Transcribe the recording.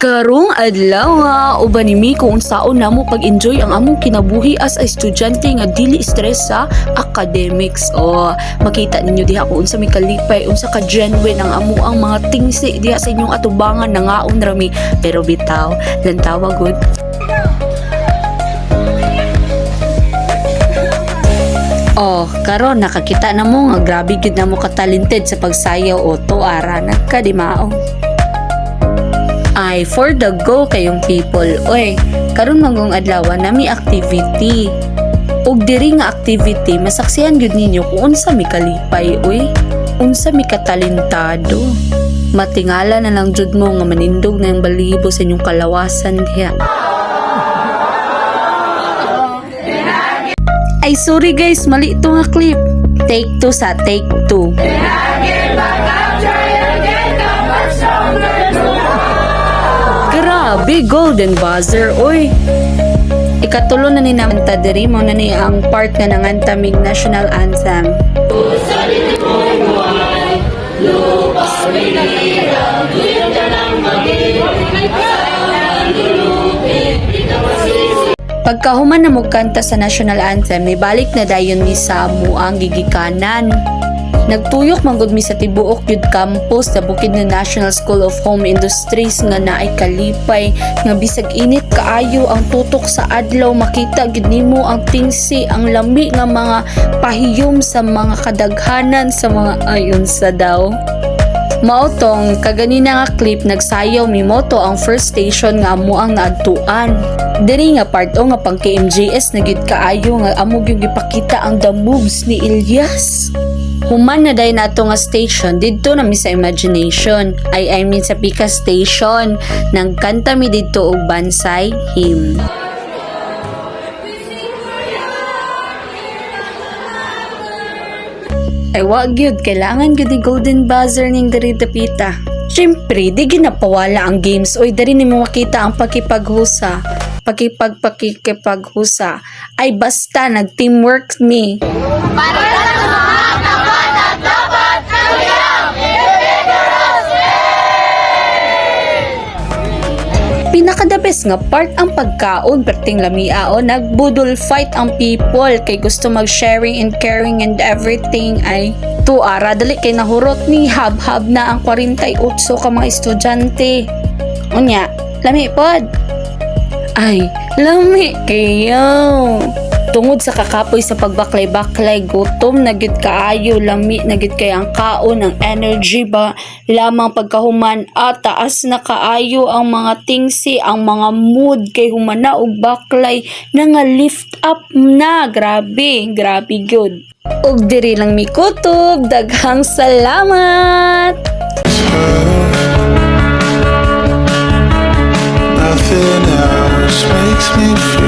Karong adlaw uban nimi kung unsaon namo pag-enjoy ang among kinabuhi as a estudyante nga dili stress sa academics. O makita ninyo diha kung unsa mi kalipay, unsa ka genuine ang amo ang mga tingsi diha sa inyong atubangan nangaon rami, pero bitaw lantawa good. Oh, karon nakakita na mo nga grabe gid na mo ka-talented sa pagsayaw o tuara nagkadimao. Ay, for the go kayong people. Oy, karon mangong adlaw nami activity. Ug diri nga activity masaksihan gyud ninyo kung unsa mi kalipay, oy. Unsa mi katalentado. Matingala na lang jud mo nga manindog na yung balibo sa inyong kalawasan diha. Ay, sorry guys, mali ito nga clip. Take 2 sa take 2. Grabe, golden buzzer, oy. Ikatulo na ni naman ta diri mo na ni ang part nga nangantamig national anthem. Pagkahuman na mo kanta sa national anthem, may balik na dayon mi sa amuang gigikanan. Nagtuyok manggod mi sa tibuok yud campus sa bukid ng National School of Home Industries nga naay kalipay nga bisag init kaayo ang tutok sa adlaw makita gid nimo ang tingsi ang lami nga mga pahiyom sa mga kadaghanan sa mga ayon sa daw. Maotong kaganina nga clip nagsayaw mi moto ang first station nga amo ang naadtuan. Diri nga part o nga pang KMJS na gid kaayo nga amo gyud gipakita ang the moves ni Ilyas. Human na day nato nga station didto na mi sa imagination. I mean sa Pika Station. Nagkanta mi didto og Bansay Hymn. Ay wag gyud kailangan gyud ni golden buzzer ning diri dapita. Syempre, di ginapawala ang games oy diri nimo makita ang pakipaghusa. Pakipaghusa ay basta nag-teamwork mi. Para pinaka-the best nga part ang pagkaon perting lamia o nagbudol fight ang people kay gusto mag-sharing and caring and everything ay tuara dali kay nahurot ni hab-hab na ang 48 ka mga estudyante. Unya, lami pod. Ay, lami kayo. Tungod sa kakapoy sa pagbaklay-baklay, gutom na gid kaayo, lami na gid kay ang kaon, ang energy ba lamang pagkahuman at taas na kaayo ang mga tingsi, ang mga mood kay humana og baklay na nga lift up na. Grabe gyud. Og diri lang mi kutob, daghang salamat. Nothing else makes me feel